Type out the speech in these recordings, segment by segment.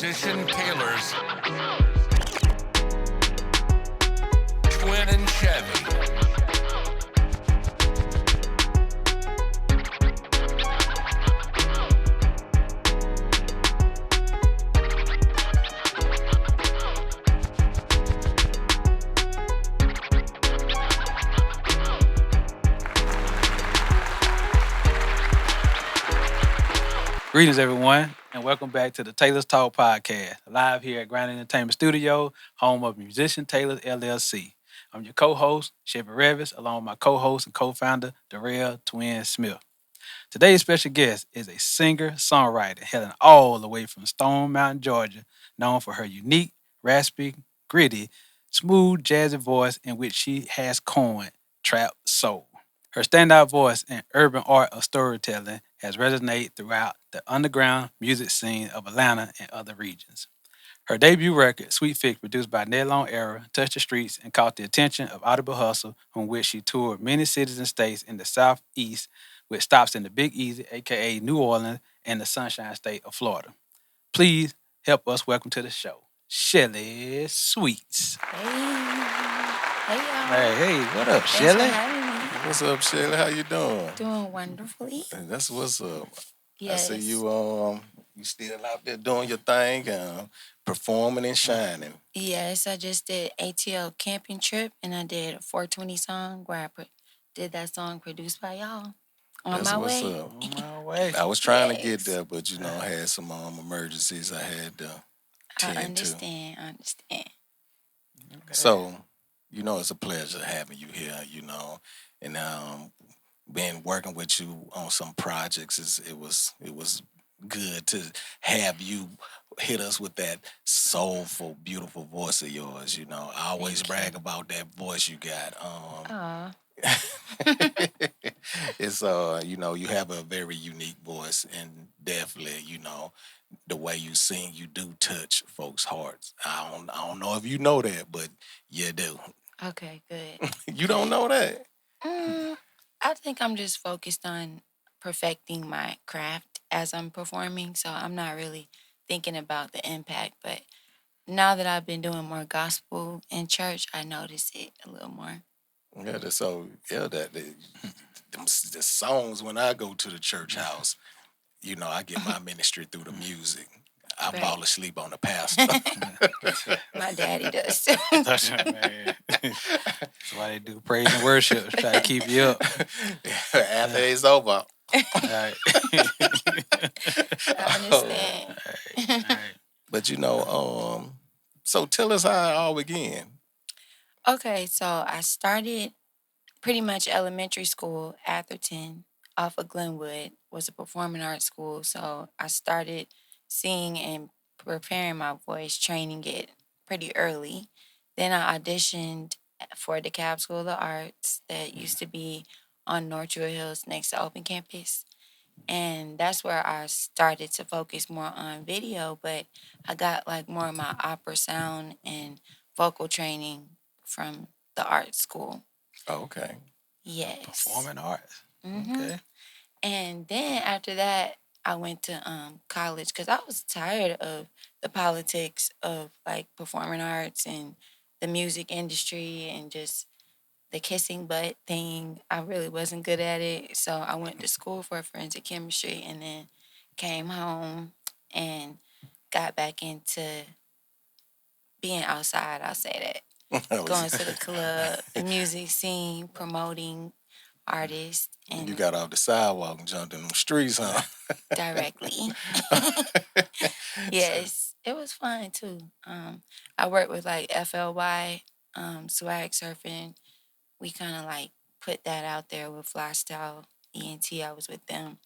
musician Tailor's Twin and Chevy. Greetings, everyone, and welcome back to the Taylor's Talk podcast, live here at Grand Entertainment Studio, home of musician Taylor LLC. I'm your co-host, Chevy Revis, along with my co-host and co-founder, Darrell Twin Smith. Today's special guest is a singer-songwriter hailing all the way from Stone Mountain, Georgia, known for her unique, raspy, gritty, smooth, jazzy voice in which she has coined trap soul. Her standout voice and urban art of storytelling has resonated throughout the underground music scene of Atlanta and other regions. Her debut record, Sweet Fix, produced by Ned Long Era, touched the streets and caught the attention of Audible Hustle, on which she toured many cities and states in the Southeast, with stops in the Big Easy, aka New Orleans, and the Sunshine State of Florida. Please help us welcome to the show, Shellie Sweets. Hey Hey, what up, Thanks for Shellie? having me. What's up, Shelly? How you doing? Doing wonderfully. That's what's up. I see Yes. you still out there doing your thing, performing and shining. Yes, I just did ATL camping trip and I did a 420 song where did that song produced by y'all. On That's my what's way. up. On my way. I was trying to get Yes. there, but I had some emergencies I had to I tend to. understand. Okay. So, it's a pleasure having you here, and been working with you on some projects. It was good to have you hit us with that soulful, beautiful voice of yours. I always Thank brag you. about that voice you got. Aw. It's you have a very unique voice, and definitely the way you sing, you do touch folks' hearts. I don't know if you know that, but you do. Okay, good. You don't know that. Mm, I think I'm just focused on perfecting my craft as I'm performing, so I'm not really thinking about the impact, but now that I've been doing more gospel in church, I notice it a little more. Yeah, the songs when I go to the church house, I get my ministry through the music. I fall Right. asleep on the pastor. My daddy does too. That's right, man. That's why they do praise and worship, try to keep you up. After it's over. All right. I understand. All right. But so tell us how it all began. Okay, so I started pretty much elementary school, Atherton, off of Glenwood, was a performing arts school. So I started singing and preparing my voice, training it pretty early. Then I auditioned for the Cab School of Arts that used to be on North Druid Hills next to Open Campus. And that's where I started to focus more on video, but I got like more of my opera sound and vocal training from the art school. Okay. Yes. Performing arts. hmm Okay. And then after that, I went to college because I was tired of the politics of like performing arts and the music industry and just the kissing butt thing. I really wasn't good at it. So I went to school for forensic chemistry and then came home and got back into being outside. I'll say I that. Going was- to the club, the music scene, promoting artists, you and got off the sidewalk and jumped in the streets, huh? directly. Yes, it was fun too. I worked with like FLY, swag surfing. We kind of like put that out there with Fly Style ENT. I was with them,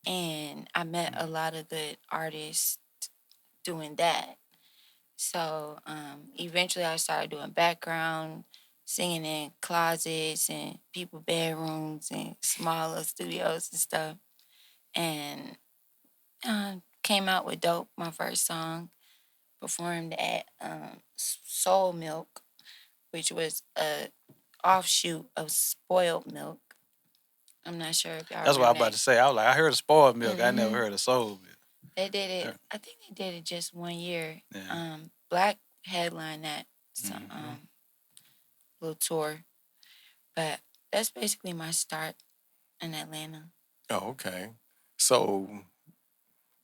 and I met a lot of good artists doing that. So eventually, I started doing background singing in closets and people bedrooms and smaller studios and stuff, and came out with Dope, my first song, performed at Soul Milk, which was a offshoot of Spoiled Milk. I'm not sure if y'all That's what I was remember about that. to say. I was like, I heard of spoiled milk. I never hmm heard of soul milk. They did it. I think they did it just 1 year. Yeah. Black headline that some Mhm. little tour, but that's basically my start in Atlanta. Oh, okay. So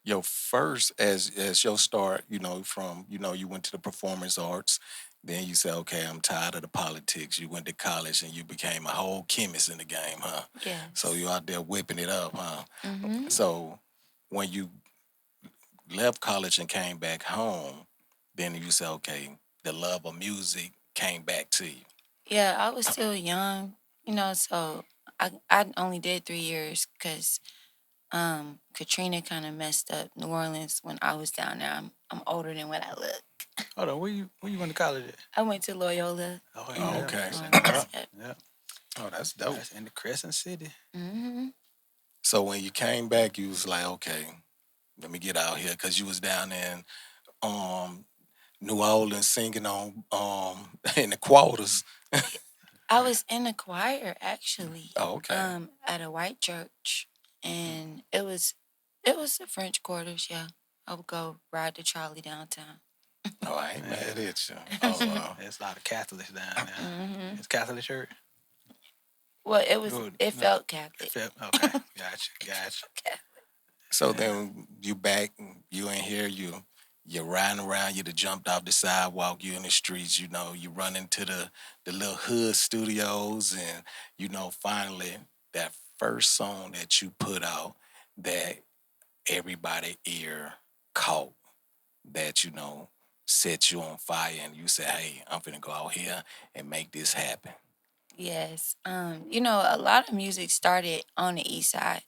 your first as your start, from you went to the performance arts, then you said, okay, I'm tired of the politics. You went to college and you became a whole chemist in the game, huh? So Yes. you out there whipping it up, huh? Mhm. So when you left college and came back home, then you said, okay, the love of music came back to you. Yeah, I was still young, so I only did 3 years because Katrina kind of messed up New Orleans when I was down there. I'm older than what I look. Hold on, where you went to college at? I went to Loyola Oh in Oh, yeah, okay. New that's in Orleans. the Yep. yeah, Oh, that's dope. that's in the Crescent City. Mhm. So when you came back, you was like, okay, let me get out here, because you was down in um New Orleans singing on in the quarters. I was in a choir actually, Oh, okay. at a white church, and it was the French quarters. Yeah, I would go ride the trolley downtown. Oh, I ain't Yeah, mad at you. Oh, there's a lot of Catholics down there. Mhm. It's Catholic church. Well, it was. Good. It No. felt Catholic. Okay, gotcha. so Yeah. then you back, you in here, you riding around, you done jumped off the sidewalk, you in the streets, you run into the little hood studios, and finally that first song that you put out that everybody ear caught, that set you on fire, and you said, hey, I'm finna go out here and make this happen. Yes. A lot of music started on the east side.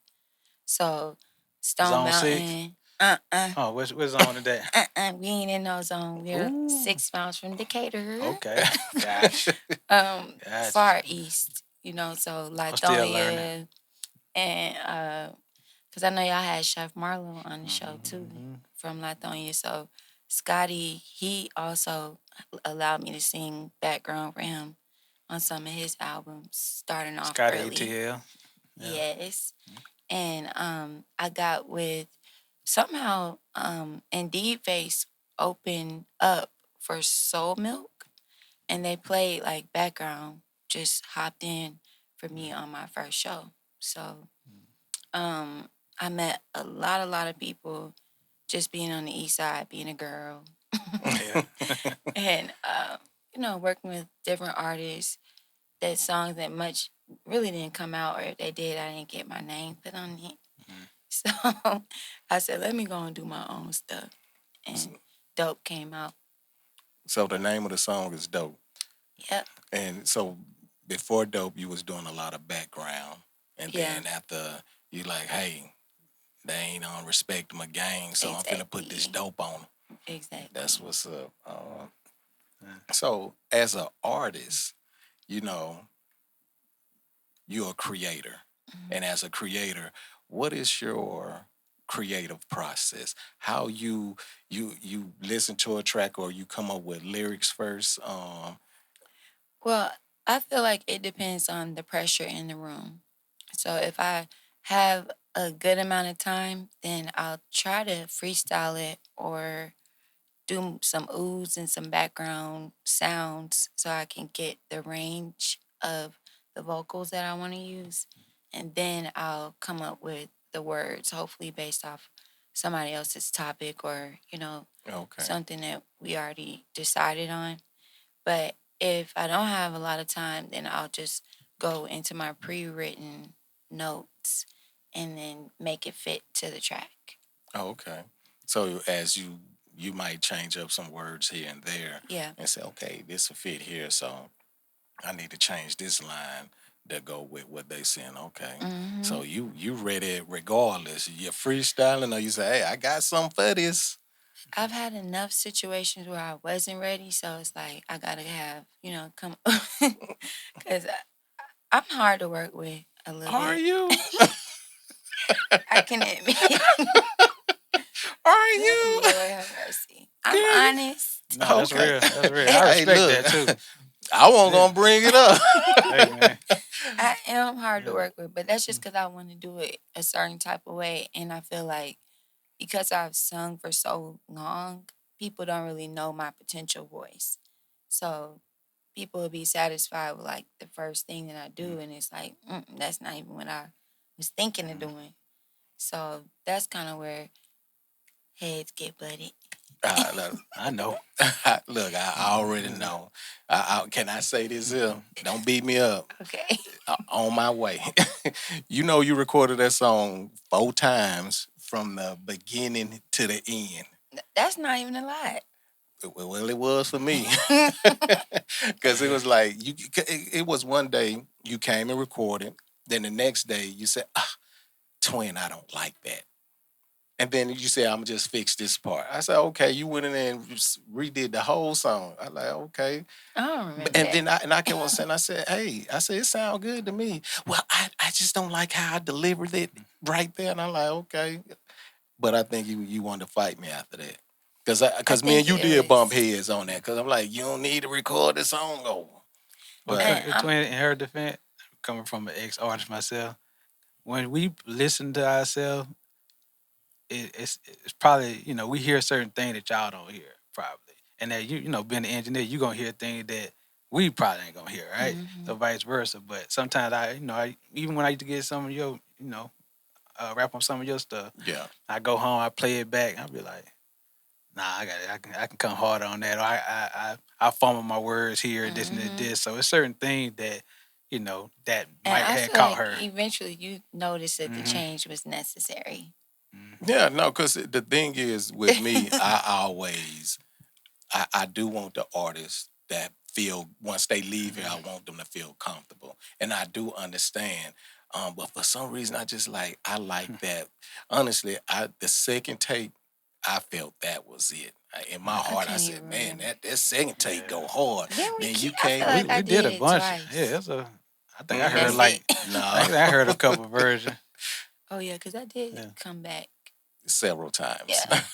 So Stone Zone 6. Mountain. Uh-uh. Oh, where's zone today? We ain't in no zone. We're Ooh. 6 miles from Decatur. Okay, gotcha. Gotcha. Far east, so I'm still learning. Lithonia and because I know y'all had Chef Marlo on the show too Mm-hmm. from Lithonia. So Scotty, he also allowed me to sing background for him on some of his albums, starting off Scotty early. ATL. Yeah. Yes. And I got with somehow Indeed Face opened up for Soul Milk, and they played like background, just hopped in for me on my first show. So I met a lot of people just being on the east side, being a girl, Yeah. and working with different artists. That songs that much really didn't come out, or if they did, I didn't get my name put on it. Mhm. So I said, let me go and do my own stuff. And Dope came out. So the name of the song is Dope. Yep. And so before Dope, you was doing a lot of background. And Yeah. then after, you like, hey, they ain't on respect my gang, so I'm finna put this Exactly. dope on 'em. Exactly. That's what's up. So as an artist, you know, you're a creator. Mhm. And as a creator, what is your creative process? How you listen to a track, or you come up with lyrics first? Well, I feel like it depends on the pressure in the room. So if I have a good amount of time, then I'll try to freestyle it or do some oohs and some background sounds so I can get the range of the vocals that I want to use. And then I'll come up with the words, hopefully based off somebody else's topic or, Okay. something that we already decided on. But if I don't have a lot of time, then I'll just go into my pre-written notes and then make it fit to the track. Okay. So as you might change up some words here and there Yeah. and say, okay, this will fit here, so I need to change this line to go with what they saying. Okay. Hmm. So you ready regardless. You're freestyling, or you say, hey, I got something for this. I've had enough situations where I wasn't ready, so it's like I gotta have, come because I'm hard to work with a little Are bit. you? I can admit. Are you? Lord have mercy. I'm Girl, honest. No, that's Okay. real. That's real. I Hey, respect look. that too. I wasn't Yeah. gonna bring it up. Hey man. I am hard to Yeah. work with, but that's just because I want to do it a certain type of way, and I feel like because I've sung for so long, people don't really know my potential voice. So people will be satisfied with like the first thing that I do, and it's like that's not even what I was thinking of doing. So that's kind of where heads get butted. Look, I know. look, I already know. Can I say this here? Don't beat me up. Okay. On my way. You know, you recorded that song 4 times from the beginning to the end. That's not even a lot. Well, it was for me. Because it was like, it was one day you came and recorded. Then the next day you said, twin, I don't like that. And then you said, I'm just fix this part. I said, okay. You went in there and redid the whole song. I like, okay. I don't remember And that. then I kept on saying, I said, hey, I said, it sound good to me. Well, I just don't like how I delivered it right there. And I'm like, okay. But I think you wanted to fight me after that. Because me and think you it did bump was- heads on that. Because I'm like, you don't need to record the song over. Well, But And I'm- twin, in her defense, coming from an ex-artist myself, when we listen to ourselves, it's probably, we hear certain things that y'all don't hear probably, and that being an engineer, you gonna hear things that we probably ain't gonna hear, right? So vice versa. But sometimes I even when I used to get some of your rap on some of your stuff, yeah. I go home, I play it back, I'll be like, nah, I got it. I can come harder on that. Or I fumble my words here, this and this. So it's certain things that that and might I have feel caught like her. eventually you noticed that the Mhm. change was necessary. Yeah, no, because the thing is with me, I do want the artists that feel once they leave here, I want them to feel comfortable, and I do understand. But for some reason, I like that. Honestly, the second take, I felt that was it. In my heart, I can't said, even "Man, remember. that second take go hard." Then we Then keep, you I feel came like with I We did did a it bunch. twice. Yeah, I think I Mhm. heard That's like it. no I heard a couple versions. Oh yeah, because I did Yeah. come back. several times. Yeah.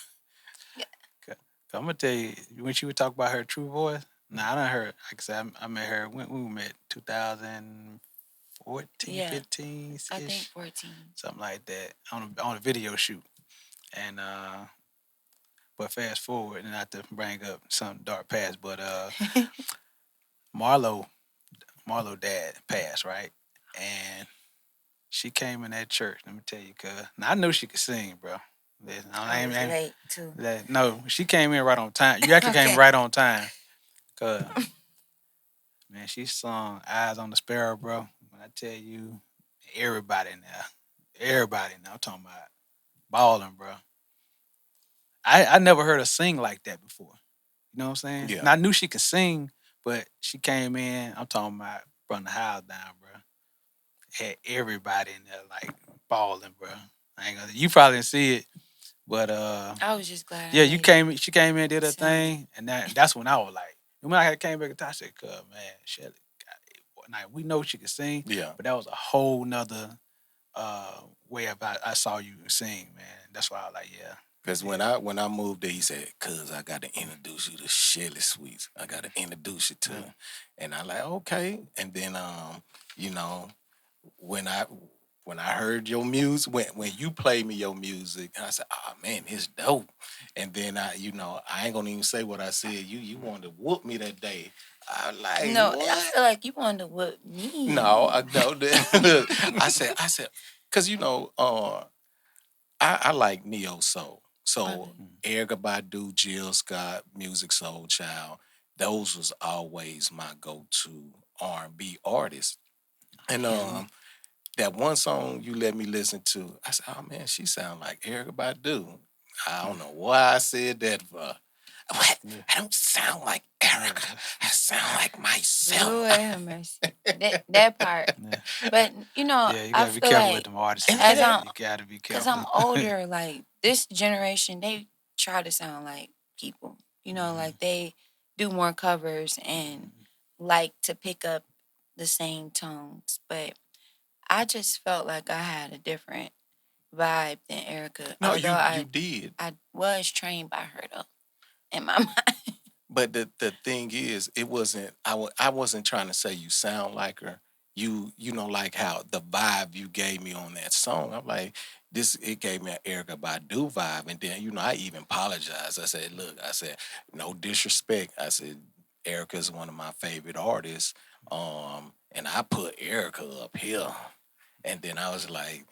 I'm gonna tell you when she would talk about her true voice. Nah, I done heard. Like I said, I met her when we met 2014, Yeah. 15 I think ish, 14. something like that on a video shoot. And but fast forward, and not to bring up some dark past, but Marlo dad passed, right? And she came in that church. Let me tell you, cause now I knew she could sing, bro. Listen, I was late too. no, she came in right on time. You actually came Okay. right on time, cause man, she sung "Eyes on the Sparrow," bro. When I tell you, everybody now, I'm talking about balling, bro. I never heard her sing like that before. You know what I'm saying? Yeah. And I knew she could sing, but she came in. I'm talking about from the house down, bro. Had everybody in there like balling, bro. You probably didn't see it, but I was just glad. yeah, I you made came. She came in, did her Sing. thing, and that's when I was like, when I came back, I said, "Cuz man, Shellie, now we know she could sing, Yeah. but that was a whole nother way I saw you sing, man. That's why I was like, yeah, Because when I moved there, he said, "Cuz I got to introduce you to Shellie Sweets. I got to introduce you to her." And I like, okay. And then you know, when I when I heard your music, when you played me your music, I said, "Oh man, it's dope." And then I ain't gonna even say what I said. You wanted to whoop me that day. I like No, what? I feel like you wanted to whip me. No, no. Look, I said, because I like neo soul. So Okay. Erykah Badu, Jill Scott, Music Soul Child, those was always my go-to R&B artists. And that one song you let me listen to, I said, "Oh man, she sound like Erykah Badu." I don't know why I said that for. What? Yeah. I don't sound like Erica. I sound like myself. Lord have mercy. That part. yeah, But yeah. You I gotta be feel careful like with them artists. And Like as that. I'm, You gotta be cause careful. I'm older, like this generation, they try to sound like people. Like they do more covers and like to pick up the same tones. But I just felt like I had a different vibe than Erica. No, Although you did. I was trained by her though, in my mind. But the thing is, it wasn't. I wasn't trying to say you sound like her. You know like how the vibe you gave me on that song. I'm like, this it gave me an Erica Badu vibe, and then I even apologized. I said, "Look, I said no disrespect. I said Erica's one of my favorite artists, and I put Erica up here, and then I was like,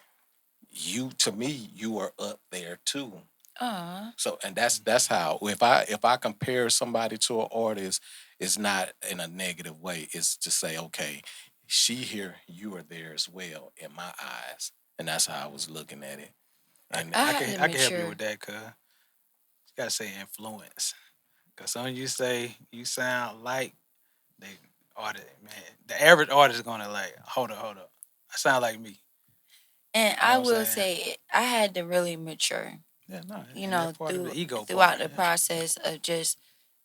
you to me, you are up there too." Aw. So, and that's how if I compare somebody to an artist, it's not in a negative way. It's to say, okay, she here, you are there as well in my eyes, and that's how I was looking at it. And I I had can to I can make help you sure. with that, cuz you gotta say influence. Cause some you say you sound like they artist, man. The average artist is gonna like, hold up. I sound like me. And You know I what I'm will saying? say I had to really mature, Yeah, no, you and that know, part of the ego throughout part, the yeah. process of just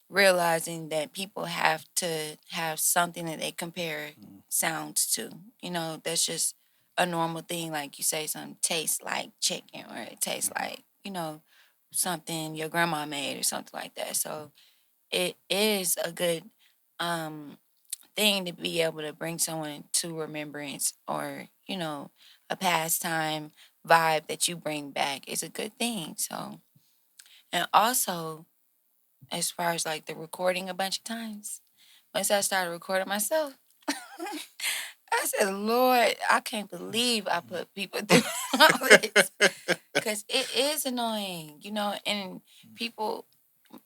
realizing that people have to have something that they compare Mm. sounds to. You know, that's just a normal thing. Like you say, something tastes like chicken, or it tastes Mhm. like, something your grandma made or something like that. So it is a good um, thing to be able to bring someone to remembrance, or, a pastime vibe that you bring back is a good thing. So, and also, as far as like the recording a bunch of times, once I started recording myself, I said, Lord, I can't believe I put people through all this. Because it is annoying, and people,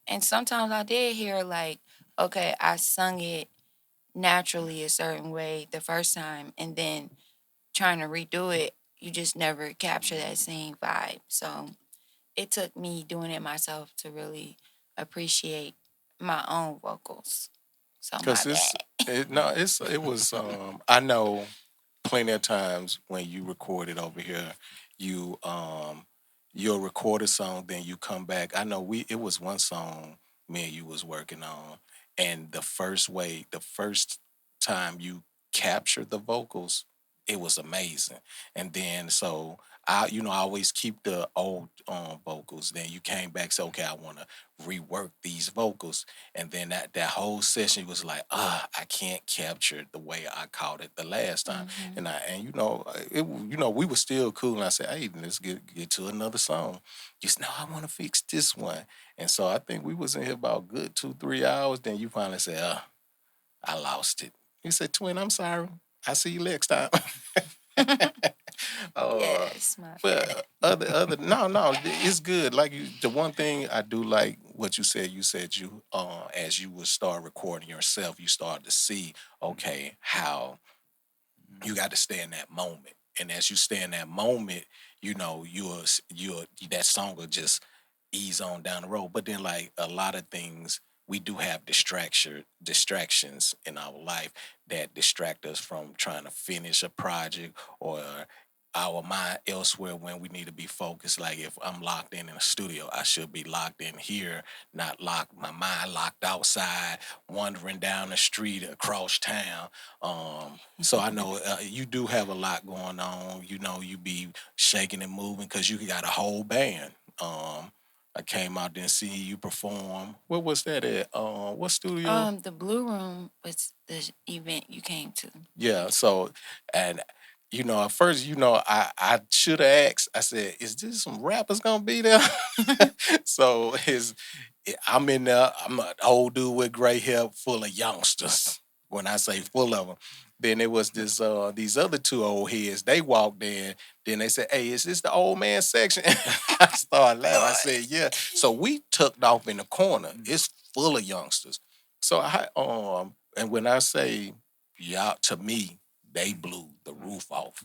and sometimes I did hear like, okay, I sung it naturally a certain way the first time, and then trying to redo it, you just never capture that same vibe. So it took me doing it myself to really appreciate my own vocals. So my because bad. it was I know plenty of times when you record it over here, you you'll record a song, then you come back. I know it was one song me and you was working on, and the first time you captured the vocals, it was amazing. And then so I always keep the old vocals. Then you came back, so okay, I want to rework these vocals, and then that whole session was like, I can't capture it the way I caught it the last time. Hmm. And we were still cool. And I said, hey, let's get to another song. Just no, I want to fix this one. And so I think we was in here about good 2-3 hours. Then you finally said, I lost it. You said, twin, I'm sorry. I see you next time. uh, Yes, my bad. but other no, it's good. Like the one thing I do like what you said. You said you as you would start recording yourself, you start to see okay how you got to stay in that moment. And as you stay in that moment, you'll that song will just ease on down the road. But then like a lot of things we do have distractions in our life that distract us from trying to finish a project or our mind elsewhere when we need to be focused. Like if I'm locked in a studio, I should be locked in here, not locked my mind locked outside, wandering down the street across town. So I know you do have a lot going on. You be shaking and moving because you got a whole band. I came out there and see you perform. What was that at? What studio? The Blue Room was the event you came to. Yeah. So, and at first, I should have asked. I said, "Is this some rappers gonna be there?" So I'm in there. I'm an old dude with gray hair, full of youngsters. When I say full of them, then it was these other two old heads. They walked in. Then they said, "Hey, is this the old man section?" I started laughing. I said, "Yeah." So we tucked off in the corner. It's full of youngsters. So and when I say yeah, to me, they blew the roof off.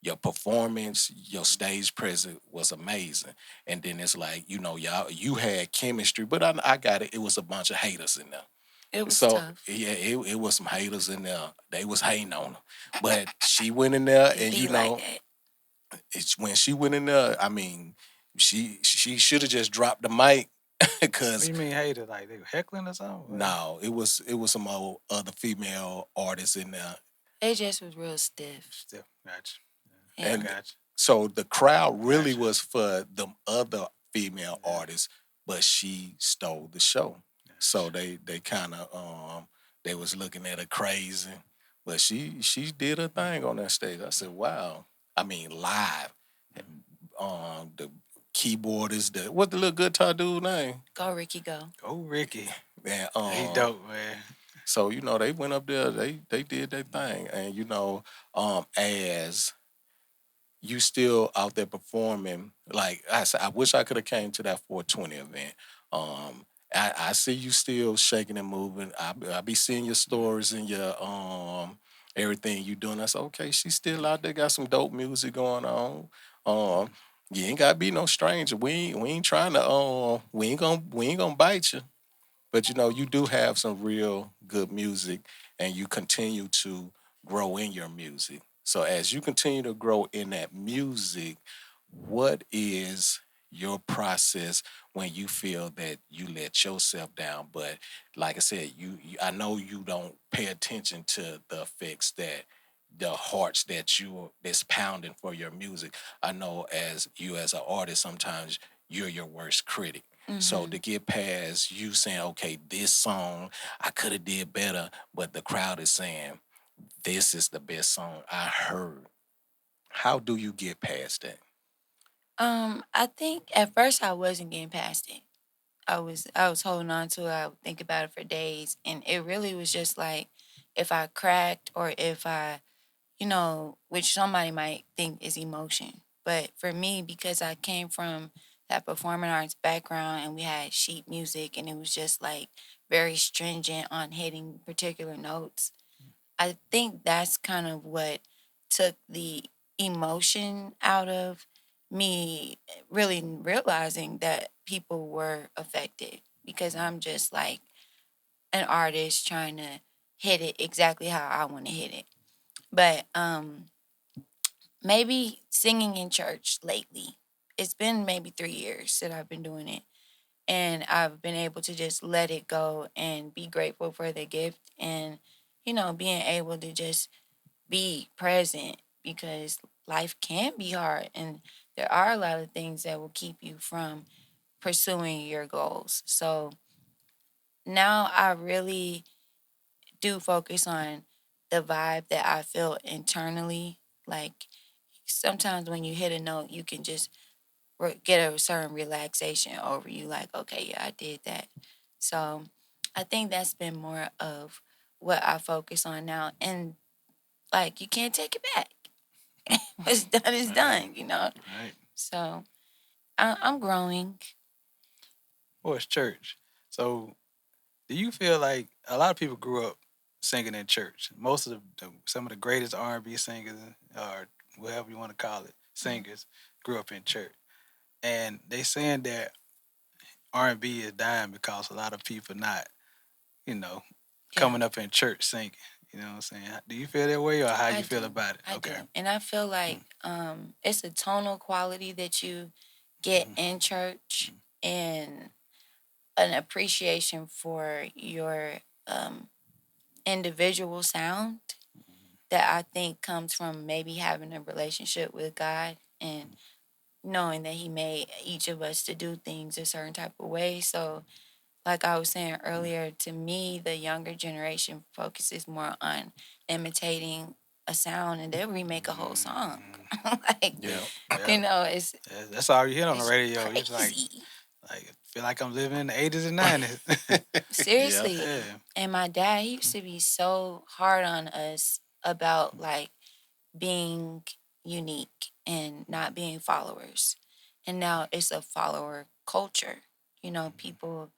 Your performance, your stage presence was amazing. And then it's like, y'all, you had chemistry, but I got it. It was a bunch of haters in there. It was So tough. yeah, it was some haters in there. They was hating on her, but she went in there, It and be like that. it's when she went in there. I mean, she should have just dropped the mic What do because you mean hated? Like they were heckling or something? no, it was some old other female artists in there. It just was real stiff. Still gotcha. Yeah, I Yeah. And gotcha. so the crowd really Gotcha. was for the other female Yeah, artists, but she stole the show. So gotcha. they kind of they was looking at her crazy, but she did her thing on that stage. I said, wow. I mean, live. the keyboardist, what the little guitar dude name? Go Ricky, go. Oh, Ricky. Man, He dope, man. so they went up there, they did their thing, and as you still out there performing. Like I said, I wish I could have came to that 420 event. I see you still shaking and moving. I be seeing your stories and your everything you doing. I said, okay, she's still out there, got some dope music going on. You ain't gotta be no stranger. We ain't trying to we ain't gonna bite you. But you do have some real good music, and you continue to grow in your music. So as you continue to grow in that music, what is your process when you feel that you let yourself down? But like I said, I know you don't pay attention to the effects that the hearts that's pounding for your music. I know as an artist, sometimes you're your worst critic. So Mm-hmm. to get past you saying, okay, this song I could have did better, but the crowd is saying this is the best song I heard. How do you get past that? I think at first I wasn't getting past it. I was holding on to it. I would think about it for days, and it really was just like if I cracked or if I, which somebody might think is emotion, but for me, because I came from that performing arts background and we had sheet music and it was just like very stringent on hitting particular notes. I think that's kind of what took the emotion out of me really realizing that people were affected because I'm just like an artist trying to hit it exactly how I want to hit it. But maybe singing in church lately. It's been maybe 3 years that I've been doing it. And I've been able to just let it go and be grateful for the gift and, being able to just be present because life can be hard and there are a lot of things that will keep you from pursuing your goals. So now I really do focus on the vibe that I feel internally. Like sometimes when you hit a note, you can just get a certain relaxation over you. Like, okay, yeah, I did that. So I think that's been more of what I focus on now. And like, you can't take it back. What's done is done. Right. So I'm growing. Or it's church. So, do you feel like a lot of people grew up singing in church? Most of some of the greatest R&B singers, or whatever you want to call it, singers, grew up in church, and they saying that R&B is dying because a lot of people not, you know, Yeah, coming up in church singing. You know what I'm saying? Do you feel that way, or how I you feel do. about it? I do. Okay. And I feel like it's a tonal quality that you get in church and an appreciation for your um, individual sound that I think comes from maybe having a relationship with God and knowing that He made each of us to do things a certain type of way. So, like I was saying earlier, to me, the younger generation focuses more on imitating a sound and they'll remake a whole song. Like, Yeah. Yeah, it's that's all you hear on the it's radio. It's crazy. like feel like I'm living in the 80s and 90s. Yeah. Seriously. Yeah. And my dad, he used to be so hard on us about like being unique and not being followers. And now it's a follower culture. People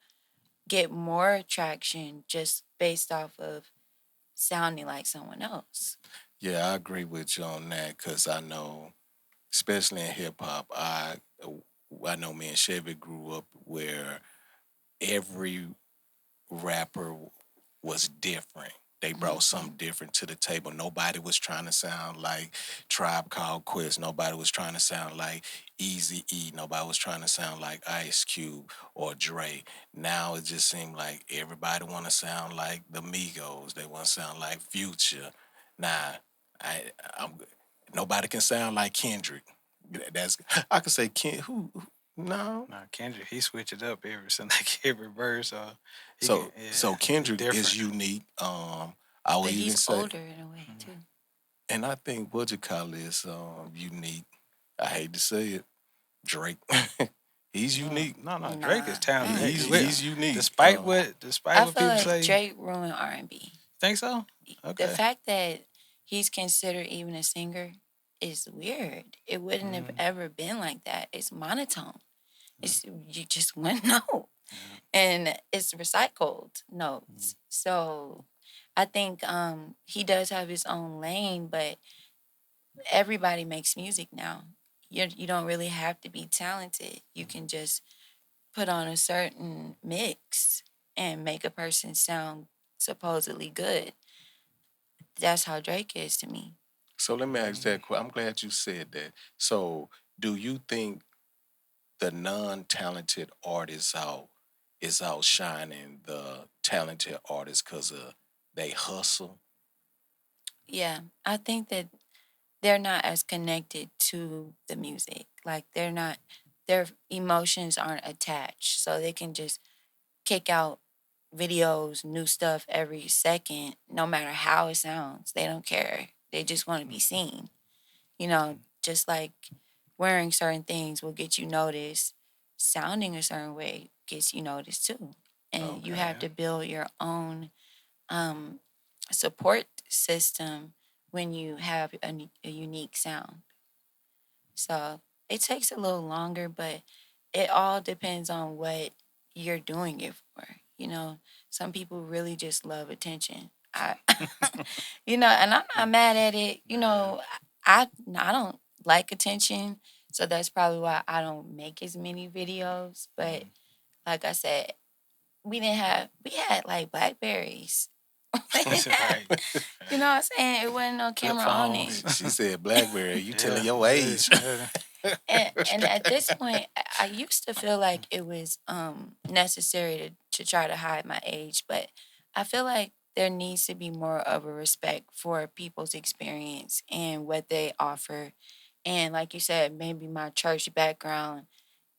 get more traction just based off of sounding like someone else. Yeah, I agree with you on that because I know, especially in hip hop, I know me and Chevy grew up where every rapper was different. They brought Hmm. something different to the table. Nobody was trying to sound like Tribe Called Quest. Nobody was trying to sound like Easy E. Nobody was trying to sound like Ice Cube or Dre. Now it just seemed like everybody want to sound like the Migos. They want to sound like Future. Nah, I, I'm nobody can sound like Kendrick. That's I could say no. Nah, Kendrick, he switch it up every like every verse. So he can, So he Kendrick is different. unique. I would But even he's say, older in a way too. and I think what you call is unique. I hate to say it. Drake. He's unique. No, Drake is Nah. talented. He's unique. Despite what I feel people like say. Drake ruined R&B. Think so? The Okay. fact that he's considered even a singer is weird. It wouldn't have ever been like that. It's monotone. It's you just one note, and it's recycled notes. So I think he does have his own lane, but everybody makes music now. You don't really have to be talented. You can just put on a certain mix and make a person sound supposedly good. That's how Drake is to me. So let me ask that question. I'm glad you said that. So do you think the non-talented artists is outshining the talented artists because of they hustle? Yeah, I think that they're not as connected to the music. Like their emotions aren't attached, so they can just kick out videos, new stuff every second, no matter how it sounds. They don't care. They just want to be seen. Just like wearing certain things will get you noticed, sounding a certain way gets you noticed too. And you have to build your own um, support system when you have a unique sound. So it takes a little longer, but it all depends on what you're doing it for. Some people really just love attention. And I'm not mad at it. I don't like attention, so that's probably why I don't make as many videos. But like I said, we had like Blackberries. Right. You know what I'm saying? It wasn't no camera on it. She said BlackBerry. You telling your Yeah. age. And at this point, I used to feel like it was necessary to try to hide my age, but I feel like there needs to be more of a respect for people's experience and what they offer. And like you said, maybe my church background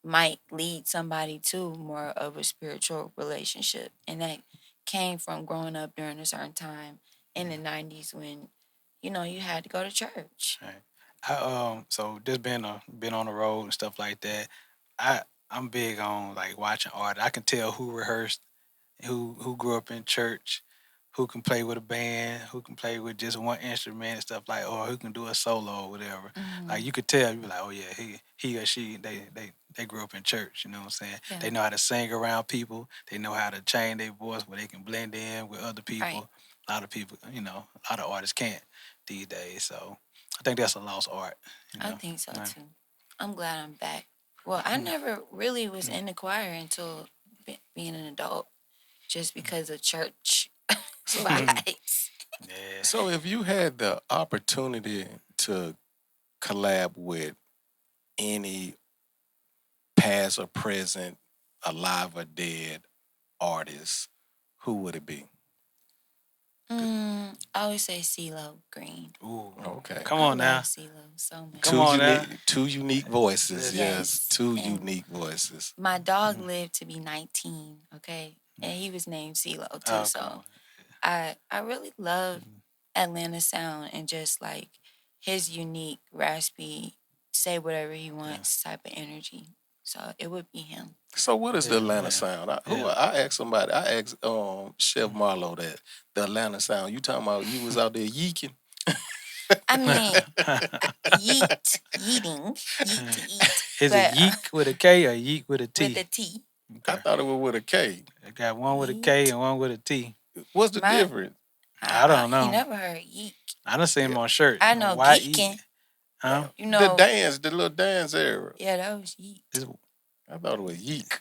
might lead somebody to more of a spiritual relationship. And that came from growing up during a certain time in the 90s when, you had to go to church. Right. So just been on the road and stuff like that. I'm big on like watching art. I can tell who rehearsed, who grew up in church, who can play with a band, who can play with just one instrument and stuff like, or who can do a solo or whatever. Like you could tell, you be like, oh yeah, he or she, they grew up in church. You know what I'm saying? Yeah. They know how to sing around people. They know how to change their voice where they can blend in with other people. Right. A lot of people, a lot of artists can't these days. So I think that's a lost art. I think so Right. too. I'm glad I'm back. Well, I never really was in the choir until being an adult, just because of church vibes. Yeah. So if you had the opportunity to collab with any past or present, alive or dead artist, who would it be? I always say CeeLo Green. Ooh. Okay. Come I on now. love CeeLo so much. Come on now. Two unique voices, Yes. Two And unique voices. My dog lived to be 19, okay? And he was named CeeLo too. Oh, come So on. I really love Atlanta sound and just like his unique, raspy, say whatever he wants type of energy. So it would be him. So what is the Yeah, Atlanta yeah. sound? I Yeah. asked somebody, I asked Chef Marlowe that the Atlanta sound. You talking about you was out there yeeking? I mean, yeeting, yeet to eat. Is it yeek with a K or yeek with a T? With a T. I Okay. thought it was with a K. I got one with a K and one with a T. What's the My- difference? I don't know. You never heard yeek. I done seen him on shirt. I know Why geeking. Huh? You The know, dance, the little dance era. yeah, that was yeet. I thought it was yeek.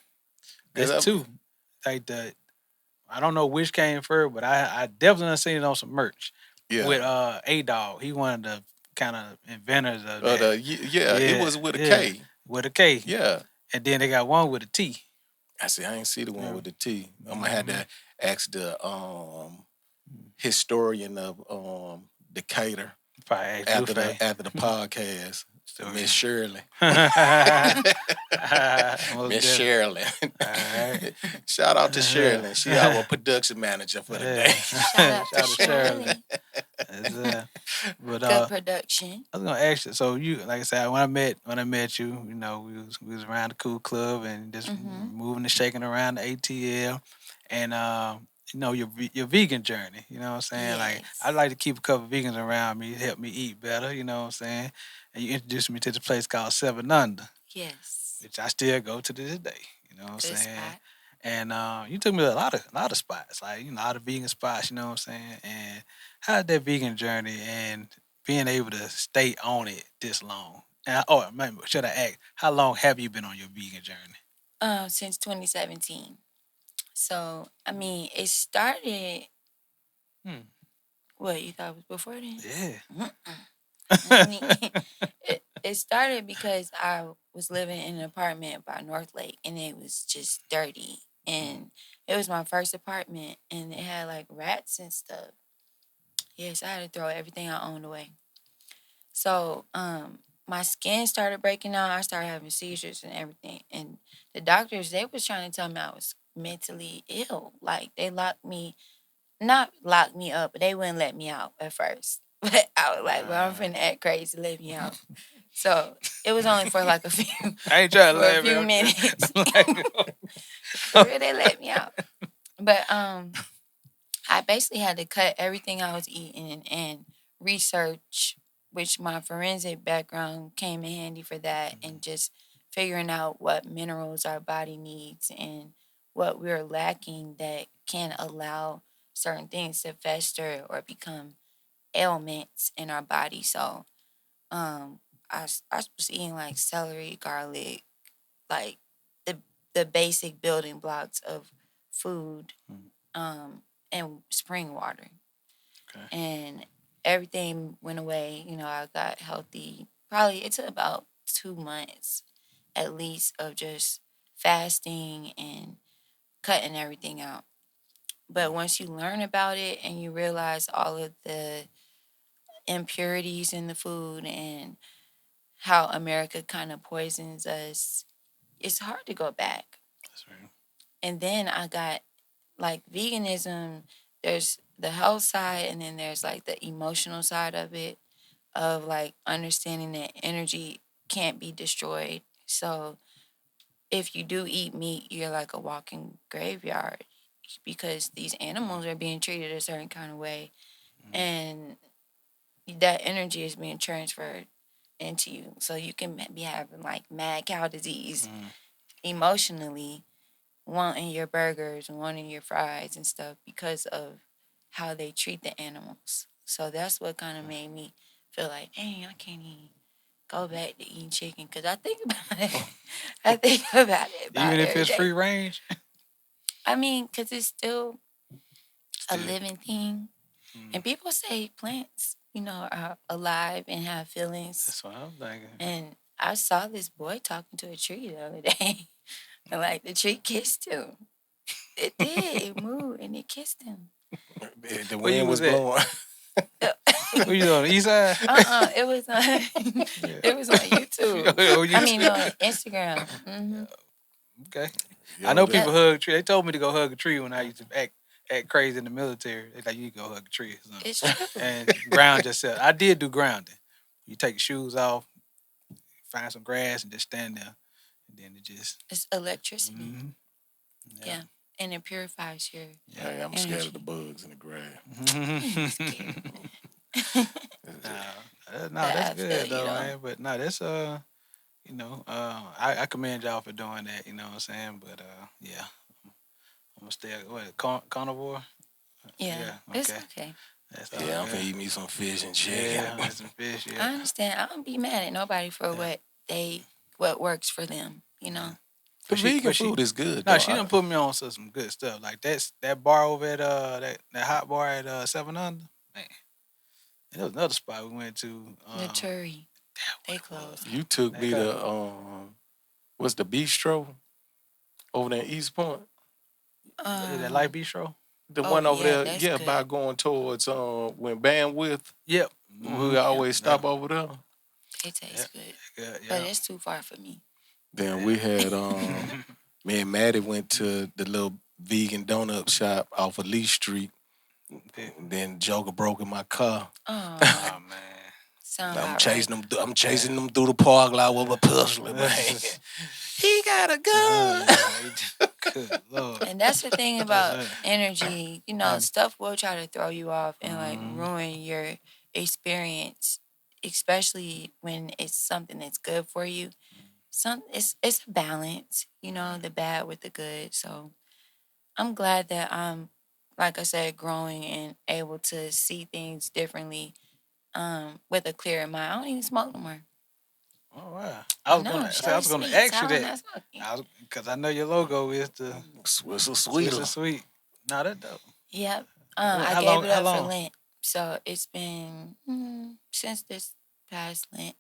There's two. Like I don't know which came first, but I definitely done seen it on some merch. Yeah. With A-Dog. He one of the kind of inventors of that. It was with a K. With a K. Yeah. And then they got one with a T. I see. I ain't see the one Yeah. with the T. I'm gonna have to ask the historian of Decatur Probably ask after Luffy. the podcast story. Miss Shirley. Most Miss definitely. Shirley. All right. Shout out to Shirley. She our production manager for the day. Shout out to Shirley. That's, but Good production. I was gonna ask you. So you, like I said, when I met you, you know, we was around the cool club and just moving and shaking around the ATL, and you know your vegan journey. You know what I'm saying? Like I Yes. like to keep a couple vegans around me, help me eat better. You know what I'm saying? And you introduced me to the place called Seven Under, Yes. which I still go to this day. You know what I'm Good saying? spot. And you took me to a lot of spots, like you know, a lot of vegan spots. You know what I'm saying? And how did that vegan journey and being able to stay on it this long? And maybe should I ask, how long have you been on your vegan journey? Since 2017. So I mean, it started. Hmm. What you thought it was before then? Yeah. I mean, it started because I was living in an apartment by North Lake, and it was just dirty, and it was my first apartment, and it had like rats and stuff. Yes, I had to throw everything I owned away. So, my skin started breaking out. I started having seizures and everything. And the doctors, they was trying to tell me I was mentally ill. Like they not locked me up, but they wouldn't let me out at first. But I was like, well, I'm finna act crazy, let me out. So it was only for like a few I ain't trying to for a laugh few at minutes. like, For real, they let me out. But I basically had to cut everything I was eating and research, which my forensic background came in handy for that, and just figuring out what minerals our body needs and what we're lacking that can allow certain things to fester or become ailments in our body. So, I was eating like celery, garlic, like the the basic building blocks of food, um, and spring water. okay. And everything went away. You know, I got healthy. Probably it took about 2 months at least of just fasting and cutting everything out. But once you learn about it and you realize all of the impurities in the food and how America kind of poisons us, it's hard to go back. That's right. And then I got like veganism, there's the health side and then there's like the emotional side of it, of like understanding that energy can't be destroyed. So if you do eat meat, you're like a walking graveyard because these animals are being treated a certain kind of way, and that energy is being transferred into you. So you can be having like mad cow disease emotionally, wanting your burgers and wanting your fries and stuff because of how they treat the animals. So that's what kind of made me feel like, dang, I can't even go back to eating chicken because I think about it. I think about it about Even if every it's day. free range. I mean, because it's still a Still. living thing. And people say plants, you know, are alive and have feelings. That's what I'm thinking. And I saw this boy talking to a tree the other day. And like the tree kissed him. It did. It moved and it kissed him. The Where you wind was was at? blowing. Were you on the east side? It was on it was on YouTube. Oh, I mean on Instagram. Hmm. Okay. Yo, I know that- people hug a tree. They told me to go hug a tree when I used to act crazy in the military. They like, you go hug a tree or something. It's true. And ground yourself. I did do grounding. You take your shoes off, find some grass, and just stand there. And then it just. It's electricity. Mhm. Yeah. And it purifies your Hey, I'm scared of the bugs in the grass. No, that's I feel good you, though, though. man. But no, that's you know, I commend y'all for doing that. You know what I'm saying? But yeah, I'm gonna stay. Carnivore? Yeah. Yeah. It's Okay. okay. That's Yeah, I'm good. gonna eat me some fish and chicken. Yeah, and some fish. I Yeah. understand. I don't be mad at nobody for what works for them, you know. The But she- vegan but she- food is good. No, though. she done put me on to some good stuff. Like that bar over at that hot bar at Seven Under. Man, there was another spot we went to. Naturi. They closed. You took They me got- to what's the bistro over there in East Point? that Light Bistro. The Oh, one over yeah, there, that's yeah, good. by going towards when bandwidth. Yep. We always stop over there. It tastes good, Yeah, but yeah. it's too far for me. Then we had me and Maddie went to the little vegan donut shop off of Lee Street. Then Joker broke in my car. Oh, Oh man. sound I'm about right. chasing them. I'm chasing them through the park lot with a pistol in my hand. He got a gun. Good Lord. And that's the thing about it. energy. You know, stuff will try to throw you off and like ruin your experience, especially when it's something that's good for you. It's a balance, you know, the bad with the good. So I'm glad that I'm, like I said, growing and able to see things differently, with a clearer mind. I don't even smoke no more. Oh wow. No, I Shellie was gonna Sweets. ask you I don't that. not smoking. Because I know your logo is the Swiss or Swiss sweeter. and Sweet. No, that dope. Yep. Well, I how gave long it how up for long? Lent. So it's been since this past Lent.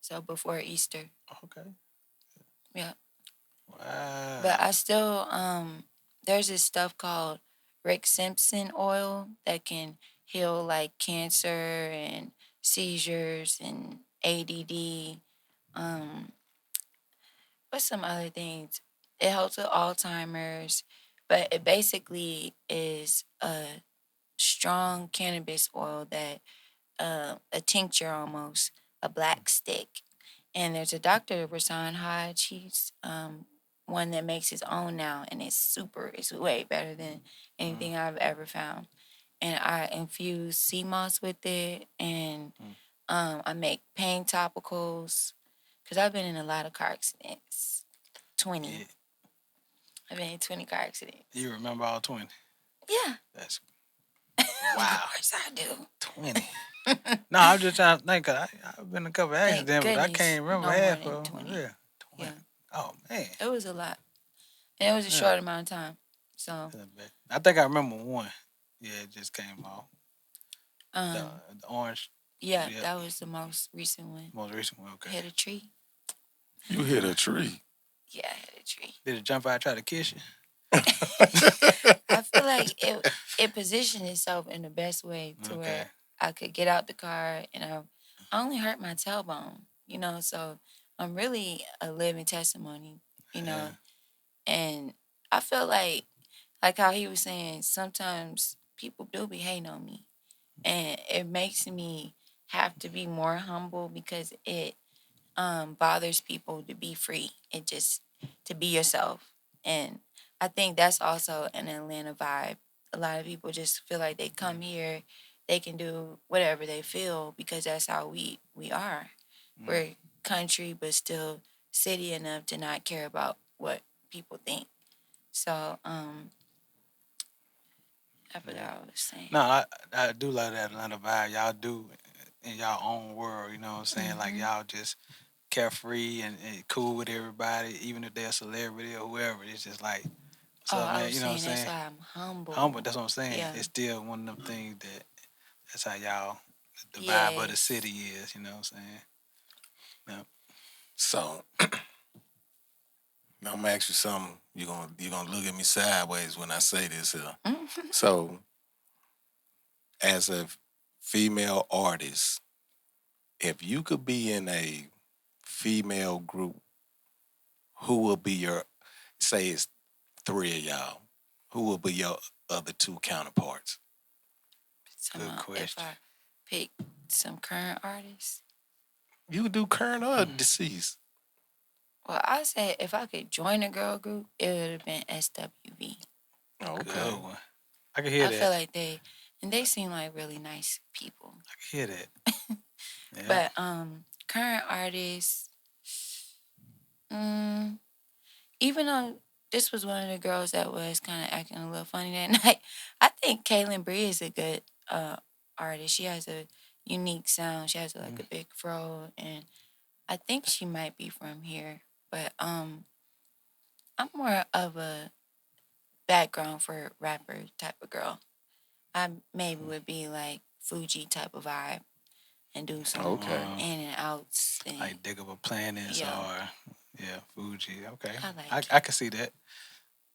So before Easter. Okay. Yeah. Wow. But I still there's this stuff called Rick Simpson oil that can heal like cancer and seizures and ADD. Um what's some other things? It helps with Alzheimer's, but it basically is a strong cannabis oil that a tincture almost, a black stick. And there's a doctor, Rasan Hodge. He's one that makes his own now, and it's way better than anything I've ever found. And I infuse sea moss with it, and I make pain topicals because I've been in a lot of car accidents. 20. Yeah. I've been in 20 car accidents. You remember all 20? Yeah. That's Wow. Of course I do. 20. No, I'm just trying to think. I've been in a couple of Thank accidents, but I goodness, can't remember no more half than of them. 20. Yeah, 20. Yeah. Oh man. It was a lot. And it was a Yeah. short amount of time. So, I think I remember one. Yeah, it just came off. The, um, the orange. yeah, that was the most recent one. Most recent one. Okay. Hit a tree. You hit a tree. Yeah, I hit a tree. Did it jump out and try to kiss you? I feel like it positioned itself in the best way to where I could get out the car and I only hurt my tailbone, you know, so I'm really a living testimony, you know. And I feel like how he was saying, sometimes people do be hating on me. And it makes me have to be more humble because it bothers people to be free and just to be yourself. And I think that's also an Atlanta vibe. A lot of people just feel like they come here, they can do whatever they feel because that's how we are. We're country, but still city enough to not care about what people think. So I forgot what I was saying. No, I do love that Atlanta vibe. Y'all do in y'all own world, you know what I'm saying? Like y'all just carefree and cool with everybody, even if they're a celebrity or whoever. It's just like, what's up, I man? was You know what I'm saying that's saying? why I'm humble. Humble, that's what I'm saying. Yeah. It's still one of them things that's how y'all, the vibe of the Yes. city is, you know what I'm saying? Yeah. So now I'm gonna ask you something. You're gonna look at me sideways when I say this here. So, as a female artist, if you could be in a female group, who will be your, say it's three of y'all, who will be your other two counterparts? Some, Good if question. I pick some current artists, You could do current or deceased. well, I said if I could join a girl group, it would have been SWV. Okay. Good one. I can hear I that. feel like they seem like really nice people. I can hear that. Yeah. But current artists, even though this was one of the girls that was kind of acting a little funny that night, I think Kaylin Bree is a good artist. She has a unique sound. She has like a big fro, and I think she might be from here. But I'm more of a background for rapper type of girl. I maybe would be like Fuji type of vibe and do some in and outs. And, like Diggable Planets Yeah. or Fuji. Okay. I like I can see that.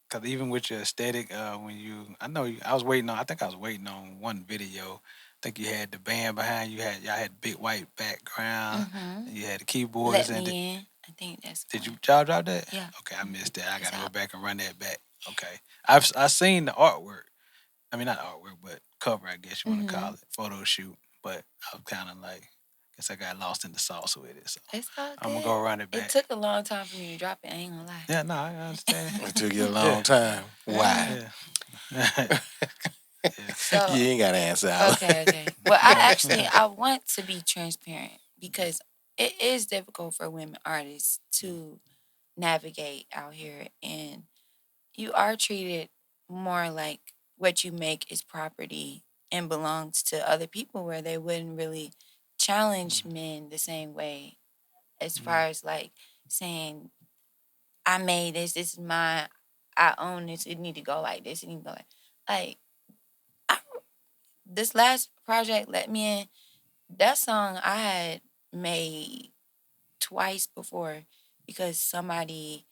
Cause even with your aesthetic, when you, I know you, I was waiting on. I think I was waiting on one video think you had the band behind you. Y'all had big white background. Mm-hmm. You had the keyboards Let and Me In. I think that's did you one. y'all drop that? Yeah. Okay, I missed that. I It's gotta go out. back and run that back. Okay, I seen the artwork. I mean not artwork, but cover. I guess you want to Mm-hmm. call it photo shoot. But I was kind of like, guess I got lost in the sauce with it. So It's all I'm gonna good. go run it It back. took a long time for me to drop it. I ain't gonna lie. Yeah, no, I understand. It took you a Yeah, long time. Why? Mhm. yeah, yeah. So You ain't got to answer. Al. okay. Well, I No. actually I want to be transparent because it is difficult for women artists to navigate out here, and you are treated more like what you make is property and belongs to other people, where they wouldn't really challenge men the same way as far as like saying, I made this, this is mine, I own this, it need to go like this, it need to go like I, this last project, Let Me In, that song I had made twice before because somebody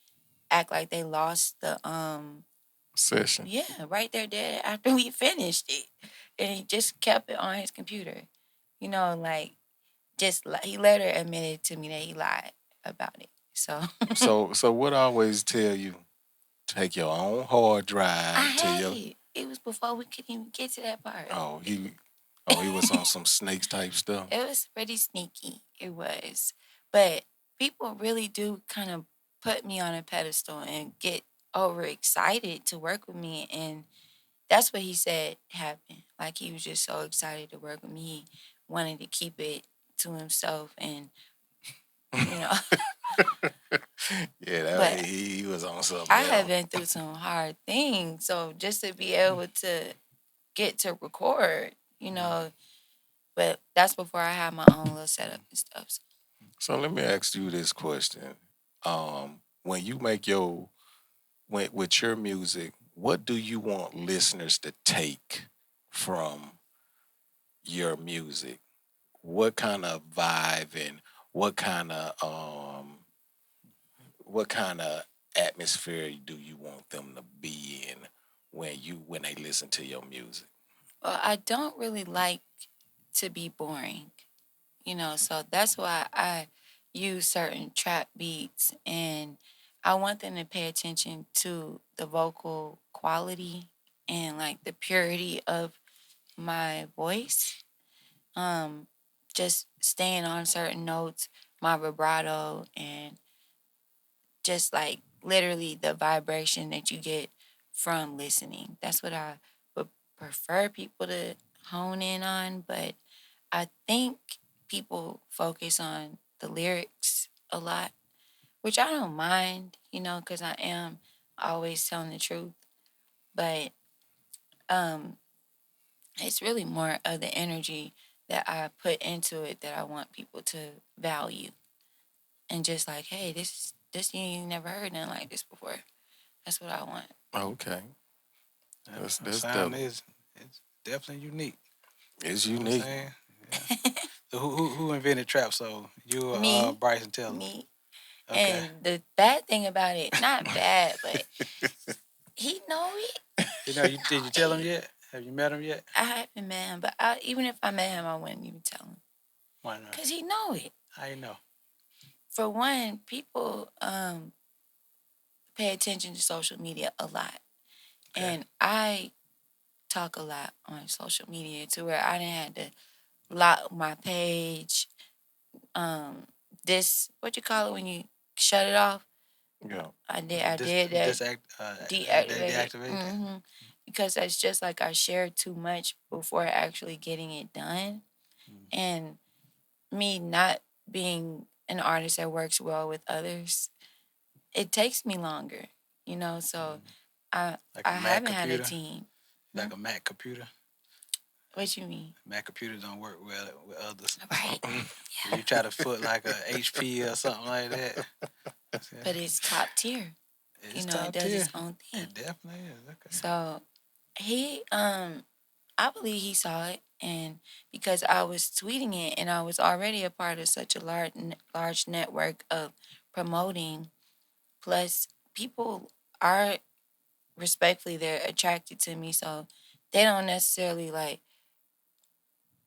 act like they lost the Session. yeah, right there dead after we finished it. And he just kept it on his computer. You know, like he later admitted to me that he lied about it. So So what I always tell you, take your own hard I drive to had your. it. It was before we could even get to that part. Oh, he was on some snakes type stuff. It was pretty sneaky. It was. But people really do kind of put me on a pedestal and get overexcited to work with me. And that's what he said happened. Like he was just so excited to work with me. He wanted to keep it to himself. And, you know, Yeah, but he was on something I have else. been through some hard things. So just to be able to get to record, you know, but that's before I had my own little setup and stuff. So So let me ask you this question: when you make your with your music, what do you want listeners to take from your music? What kind of vibe and what kind of um what kind of atmosphere do you want them to be in when they listen to your music? well, I don't really like to be boring, you know, so that's why I use certain trap beats, and I want them to pay attention to the vocal quality and like the purity of my voice. Um, just staying on certain notes, my vibrato, and just like literally the vibration that you get from listening. That's what I would prefer people to hone in on. But I think people focus on the lyrics a lot, which I don't mind, you know, because I am always telling the truth. But um, it's really more of the energy that I put into it that I want people to value. And just like, hey, this you ain't never heard nothing like this before. That's what I want. Okay, Yeah, that's the that's sound dope. is it's definitely unique. It's You know what I'm unique. saying? Yeah. So who invented trap soul? You or Me, Bryson Taylor? me. Okay. And the bad thing about it, not bad, but he know it. You know, He did know you tell him it. yet? Have you met him yet? I haven't met him, but even if I met him, I wouldn't even tell him. Why not? Because he know it. How you know? For one, people pay attention to social media a lot. Okay. And I talk a lot on social media to where I didn't have to lock my page. This, what you call it when you shut it off? Yeah. I did that, deactivate it. Deactivate that. Because that's just like I shared too much before actually getting it done. Mm. And me not being an artist that works well with others, it takes me longer, you know. So I Like I a Mac haven't had a computer, team. like a Mac computer. What you mean? Mac computers don't work well with others. Right. You try to put like a HP or something like that. But it's top tier. It's You know, it top does tier. its own thing. It definitely is. Okay. So he I believe he saw it, and because I was tweeting it and I was already a part of such a large network of promoting, plus people are respectfully they're attracted to me, so they don't necessarily like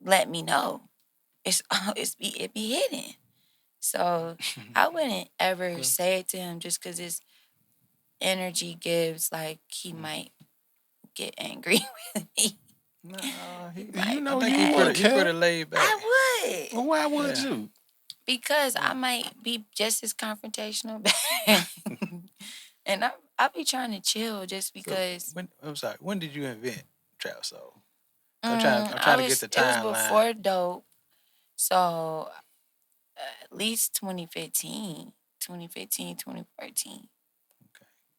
let me know. It be hidden. So I wouldn't ever say it to him just because his energy gives like he might get angry with me. No, He You might. know, I think you he wouldn't pretty care. laid back. I would Well, why would Yeah. you? because I might be just as confrontational back. And I be trying to chill just because I'm sorry. When did you invent trap soul? I'm I trying to get was the it was timeline. before dope. So at least 2015, 2014. Okay,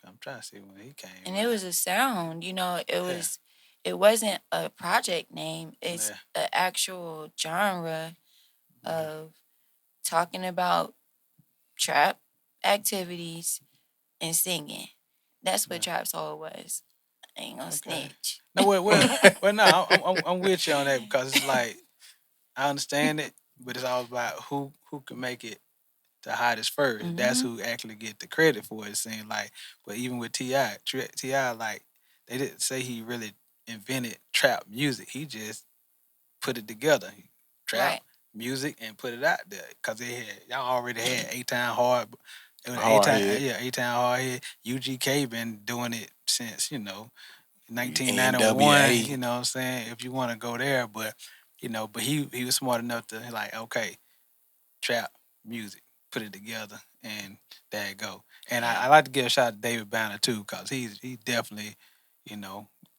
I'm trying to see when he came. And out. it was a sound, it wasn't a project name. It's an actual genre of talking about trap activities and singing. That's what trap soul was. I ain't gonna snitch. No, no, I'm with you on that because it's like I understand it, but it's all about who can make it the hottest 1st. That's who actually get the credit for it. It seems like, but even with Ti, like they didn't say he really invented trap music. He just put it together, trap Right. music, and put it out there because y'all already had A-Town Hard. It was Hardhead. A-Town Hardhead. UGK been doing it since 1991. NWA. You know what I'm saying? If you want to go there, but but he was smart enough to like, okay, trap music, put it together, and there you go. And I like to give a shout out to David Banner too, cause he's definitely,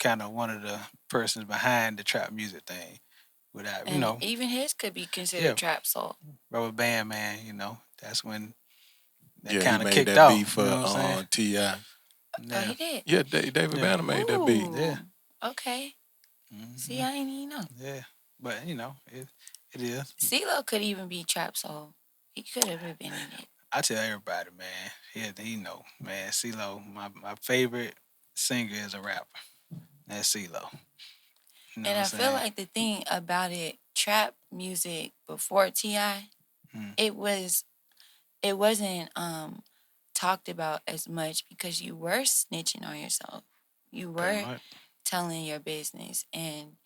kind of one of the persons behind the trap music thing. Without And even his could be considered trap soul. Rubber Band Man, that's when that Yeah, he kind of made kicked that off. beat for T.I. Oh, he did? Yeah, David Banner made that beat. Ooh, Yeah. Okay. See, I ain't even know. Yeah, but it is. CeeLo could even be trap soul. He could have been in it. I tell everybody, man, man, CeeLo, my favorite singer is a rapper. That's CeeLo. You know And what I I'm feel saying? like the thing about it, trap music before T.I., it wasn't talked about as much because you were snitching on yourself. You Pretty were much. telling your business. And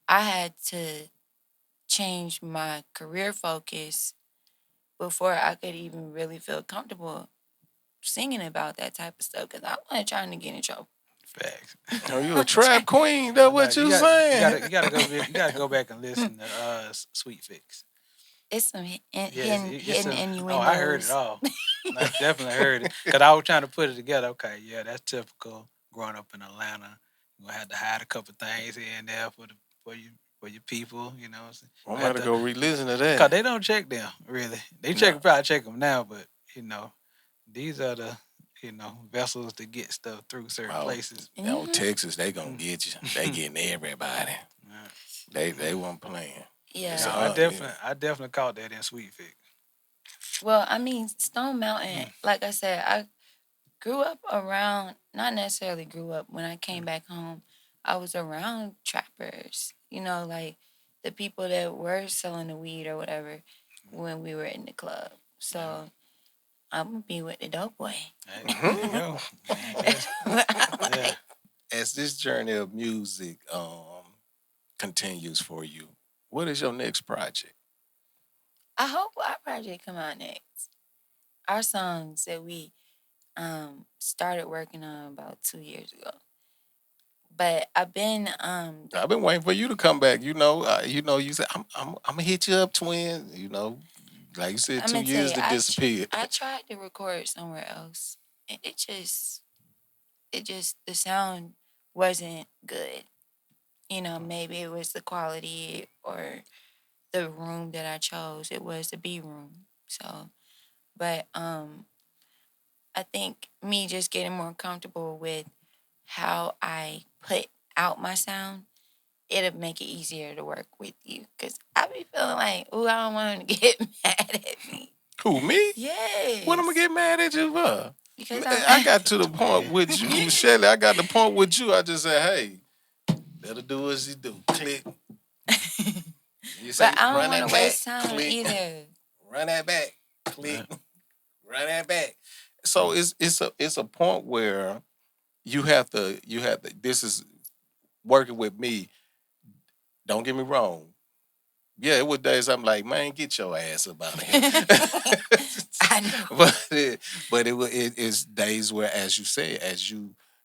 I had to change my career focus before I could even really feel comfortable singing about that type of stuff because I wasn't trying to get in trouble. Facts. Oh, you a trap queen? That's what you saying? You gotta go back and listen to Sweet Fix. It's some It's hidden some. innuendos. Oh, I heard it all. I definitely heard it because I was trying to put it together. Okay, yeah, that's typical. Growing up in Atlanta, you gonna have to hide a couple things here and there for your people. You know what I'm saying? I'm gonna go re-listen to that. Cause they don't check them really. They probably check them now, but these are the vessels to get stuff through certain places. Texas, they gonna get you. They getting everybody. They weren't playing. Yeah. No, I definitely caught that in Sweet Fix. Well, I mean, Stone Mountain, like I said, I grew up around, not necessarily grew up. When I came back home, I was around trappers, like the people that were selling the weed or whatever when we were in the club. So I'm going to be with the dope boy. There you go. Yeah. As this journey of music continues for you, what is your next project? I hope our project come out next. Our songs that we started working on about 2 years ago. But I've been waiting for you to come back. You said I'm gonna hit you up, twin. Like you said, 2 years to disappear. I tried to record somewhere else. It just the sound wasn't good. Maybe it was the quality or the room that I chose. It was the B room. So, but I think me just getting more comfortable with how I put out my sound, it'll make it easier to work with you. Cause I be feeling like, I don't want him to get mad at me. Who, me? Yes. What am I get mad at you for? Because I got to the point with you, Shellie. I got the point with you. I just said, hey, let her do as you do. Click. You say, but I don't want to waste time either. Run that back. Click. Run that back. So it's a point where you have to. This is working with me. Don't get me wrong. Yeah, it was days I'm like, man, get your ass up out of here. I know. but it is days where, as you say,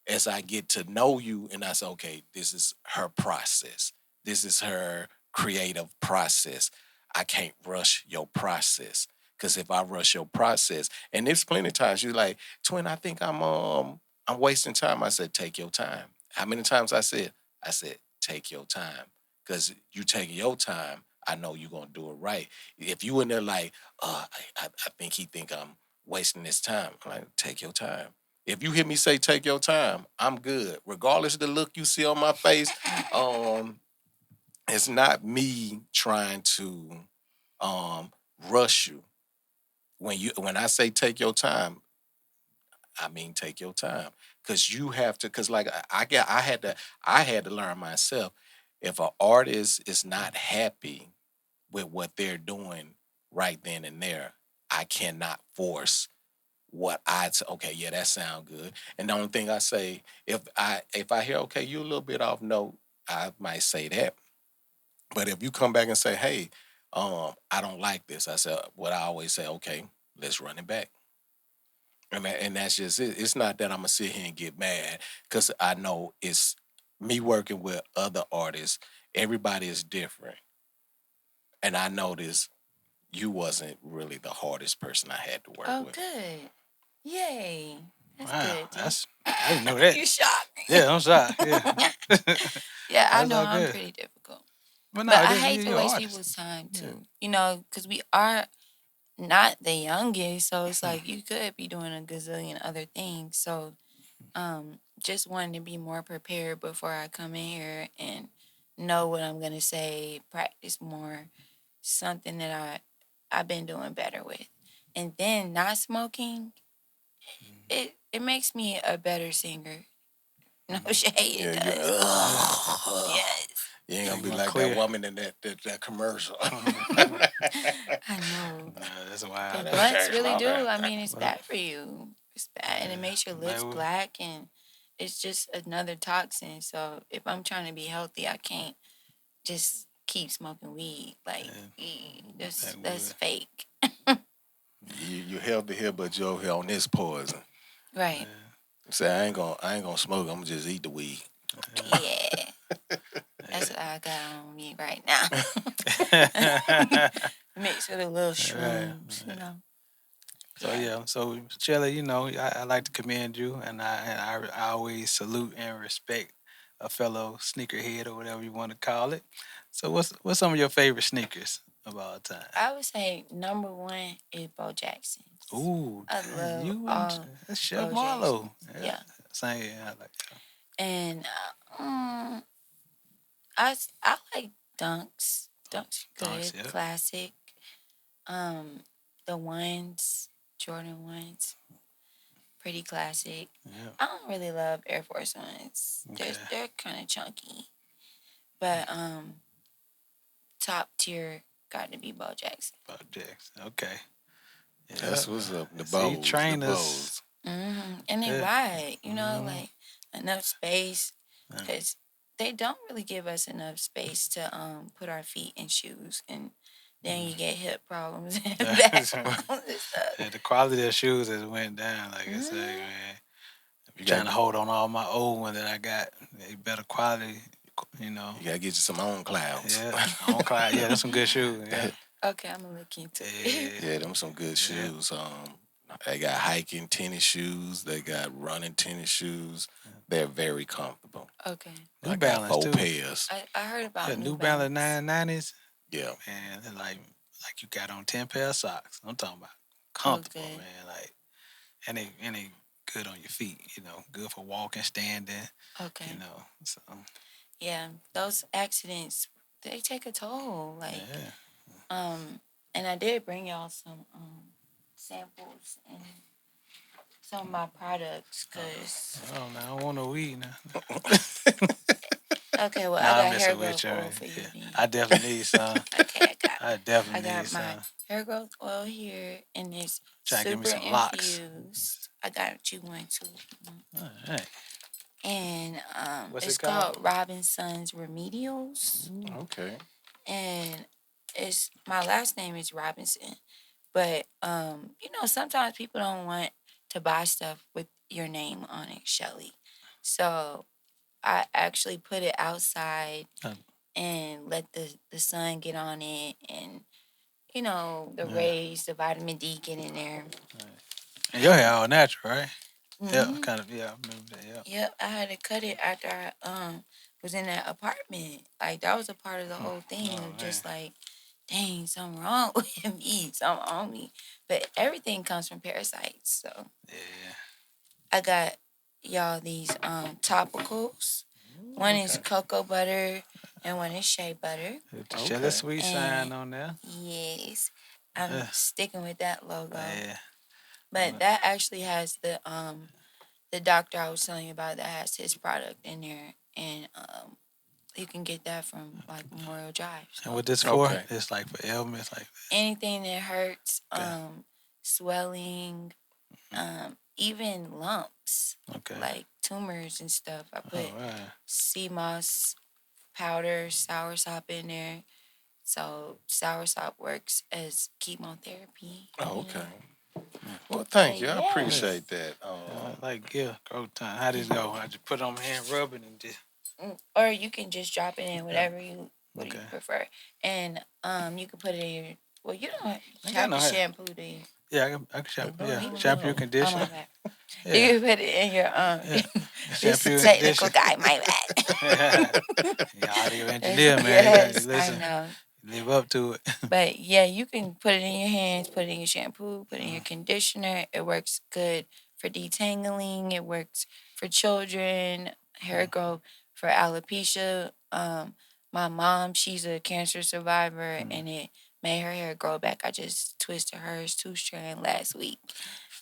as I get to know you, and I say, okay, this is her process. This is her creative process. I can't rush your process because if I rush your process, and there's plenty of times you're like, twin, I think I'm wasting time. I said, take your time. How many times I said? I said, take your time because you taking your time. I know you're gonna do it right. If you in there like, I think he think I'm wasting his time. I'm like, take your time. If you hear me say take your time, I'm good. Regardless of the look you see on my face, um, it's not me trying to um rush you. When I say take your time, I mean take your time. Cause you have to cause like I had to learn myself. If an artist is not happy with what they're doing right then and there, I cannot force what okay, yeah, that sound good. And the only thing I say, if I hear okay, you a little bit off note, I might say that. But if you come back and say, hey, I don't like this, I said what I always say, okay, let's run it back. And that's just it. It's not that I'm gonna sit here and get mad because I know it's me working with other artists. Everybody is different, and I noticed you wasn't really the hardest person I had to work Oh, with. good. Yay. That's Wow, good. Too. I didn't know that. You shocked me. Yeah, I'm sorry. Yeah, Yeah, I that's know all I'm good. pretty difficult. But no, But I you, hate to you're an waste artist. people's time Yeah. too. Because we are not the youngest, so it's like you could be doing a gazillion other things. So just wanting to be more prepared before I come in here and know what I'm gonna say, practice more, something that I've been doing better with. And then not smoking, it makes me a better singer. No shade, Yeah, it you, does. Yes. you ain't Yeah, gonna be more like clear. that woman in that commercial. I know. No, that's wild. But That's blunts James really do. Brown. I mean, it's Well, bad for you. It's bad, and it yeah, makes your lips maybe, black, and it's just another toxin. So if I'm trying to be healthy, I can't just keep smoking weed. Like, yeah, that's would. fake. You healthy here, but you over here on this poison. Right. Say I ain't gonna smoke. I'm gonna just eat the weed. Yeah. That's what I got on me right now. Yeah. Mixed with a little Right. shrooms. So Yeah. yeah, so Shelly, I like to commend you, and I always salute and respect a fellow sneakerhead or whatever you want to call it. So what's some of your favorite sneakers of all time? I would say number one is Bo Jackson's. Ooh, I dang, love you and all that's Chef Bo Marlowe. Jackson's. Yeah, Yeah. same. Yeah, I like that. And I like Dunks. Dunks Dunks, good, yeah. classic. Um, the ones, Jordan ones, pretty classic. Yeah. I don't really love Air Force Ones. Okay. They're kind of chunky, but top tier got to be Bo Jackson. Projects. Okay. Yeah. That's what's up. The See, bows, the trainers. bows. And they Yeah. ride, Mhm. like enough space Yeah. because they don't really give us enough space to put our feet in shoes, and then you get hip problems and back problems and stuff. Yeah, the quality of shoes has went down. Like I say, Mhm. man, I'm You trying gotta to hold on all my old ones that I got. They better quality, you know. you gotta get you some on clouds. Yeah, on Clyde. Yeah, that's some good shoes. Yeah, Okay, I'm gonna look into it. yeah, Yeah, them some good yeah. shoes. They got hiking tennis shoes. They got running tennis shoes. They're very comfortable. Okay, New I got Balance 4 too. pairs. I heard Yeah, about New New Balance Balance. 990s. Yeah. Man, they're like you got on 10 pair of socks. I'm talking about Oh, comfortable, good. man. Like and they good on your feet. Good for walking, standing. Okay, So yeah, those accidents they take a toll. Like, yeah. and I did bring y'all some samples and some of my products, cause Oh, no, I don't want no weed now. okay, well I Nah, I'm got hair messing with growth you. oil for you Yeah, then. I definitely need some. Okay, I I definitely need got my some. hair growth oil here, and it's Trying to give me super some locks. infused. I got you one too. All right. And What's it's it called? called Robinson's Remedials. Ooh, Okay. And It's my last name is Robinson, but sometimes people don't want to buy stuff with your name on it, Shellie. So I actually put it outside Uh, and let the sun get on it, and the yeah. rays, the vitamin D get in there. And your hair all natural, right? Yeah, hmm kind of. Yeah, I remember that. Yeah. Yep, I had to cut it after I was in that apartment. Like that was a part of the whole thing Oh of man. just like, dang, something wrong with me, something on me. But everything comes from parasites. So Yeah. I got y'all these topicals. One is Okay. cocoa butter and one is shea butter. With the Shellie Okay. Sweets sign And on there. yes, I'm Yeah. sticking with that logo. Yeah. But that actually has the doctor I was telling you about that has his product in there, and you can get that from like Memorial Drive. And So what this for? Okay. It's like for ailments, like anything that hurts, okay, swelling, even lumps, okay. like tumors and stuff. I Oh put wow. sea moss powder, soursop in there. So soursop works as chemotherapy. Oh, You okay. know? Well, But thank you. I Yeah. yes. appreciate that. Like yeah, growth time. How did it go? I just put it on my hand, rub it, and just Or you can just drop it in yeah. whatever you what you Okay. prefer, and you can put it in your. Well, you don't I got have no to hair. shampoo, do you? Yeah, I can shampoo. Oh, Yeah, he was shampoo, looking. Oh my conditioner. bad. You Yeah, can put it in your yeah. this Shampoo is and technical conditioner. guy, my yeah, bad. audio engineer, man. You gotta Yes, I listen, know. live up to it. But yeah, you can put it in your hands, put it in your shampoo, put it in your conditioner. It works good for detangling. It works for children, hair growth, for alopecia. My mom, she's a cancer survivor, and it made her hair grow back. I just twisted hers 2 strand last week.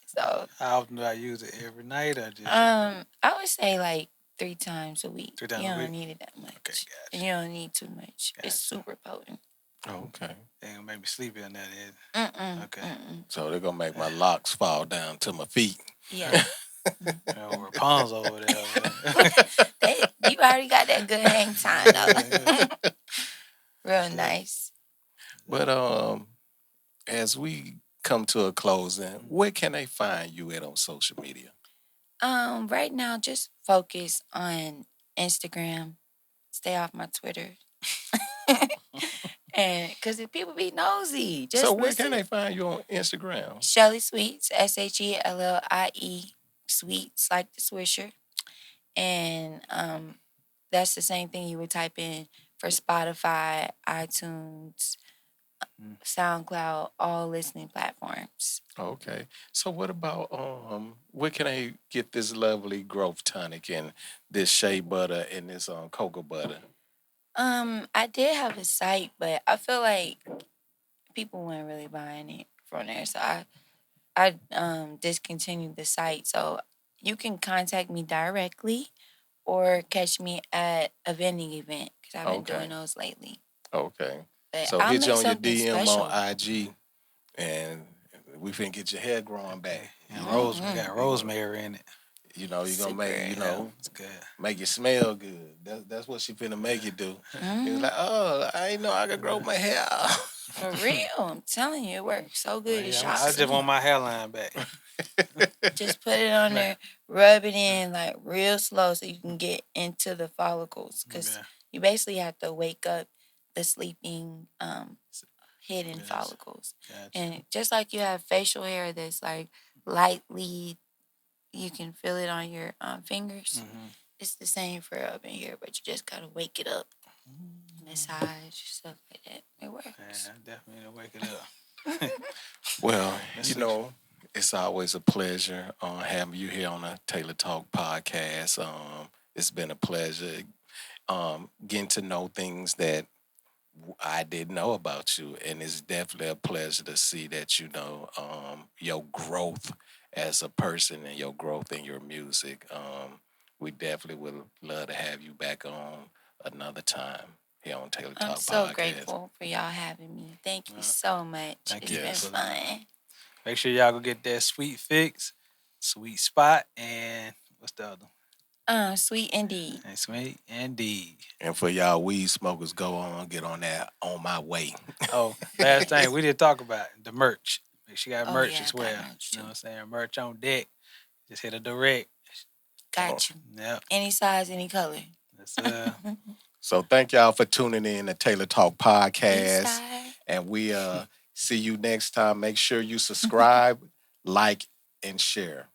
So, How often do I use it? Every night or just I would say like 3 times a week. 3 times You a don't week? need it that Okay, much, and gotcha, you don't need too much. It's gotcha. super potent. Okay. Ain't gonna make me sleepy on that end. Mm-mm, Okay. mm-mm. So they're gonna make my Yeah. locks fall down to my feet. Yeah. Rapunzel over there. You already got that good hang time yeah, though. Real yeah. nice. But as we come to a closing, where can they find you at on social media? Right now just focus on Instagram. Stay off my Twitter. And because if people be nosy, So just where can listen. they find you on Instagram? Shellie Sweets, Shellie, Sweets like the Swisher. And that's the same thing you would type in for Spotify, iTunes, SoundCloud, all listening platforms. Okay. So what about where can I get this lovely growth tonic and this shea butter and this cocoa butter? I did have a site, but I feel like people weren't really buying it from there, so I discontinued the site. So you can contact me directly or catch me at a vending event because I've been doing Okay. those lately. Okay. But So I'll hit you make on your something DM on special. IG and we finna get your hair growing back. And You know, we got we gonna rosemary in it. you're gonna make Super. Yeah, it's good. make it smell good. That's what she finna make you do. He was Mm-hmm. like, oh, I ain't know I could grow my hair out. For real, I'm telling you, it works so Well, good. It yeah, shocks I just want me. my hairline back. Just put it on Man, there, rub it in like real slow so you can get into the follicles. Because yeah, you basically have to wake up the sleeping hidden yes, follicles. gotcha. And just like you have facial hair that's like lightly, you can feel it on your fingers. Mm-hmm. It's the same for up in here, but you just gotta wake it up, massage stuff like that. It works. Yeah, definitely to wake it up. Well, Let's see. it's always a pleasure having you here on the Taylor Talk podcast. It's been a pleasure getting to know things that I didn't know about you, and it's definitely a pleasure to see that your growth as a person and your growth in your music. We definitely would love to have you back on another time here on Taylor I'm Talk so podcast. grateful for y'all having me. Thank you Uh, so much. Thank It's you been Yes. for that. fun. Make sure y'all go get that sweet fix, sweet spot, and what's the other one? Sweet indeed. And sweet indeed. And for y'all weed smokers, get on that On My Way. Oh, last thing we did talk about the merch. She got Oh merch yeah, as I well. got merch You know too. what I'm saying? Merch on deck. Just hit a direct. Got you. Yep. Any size, any color. That's So thank y'all for tuning in to Tailor Talk East Podcast. side. And we see you next time. Make sure you subscribe, like, and share.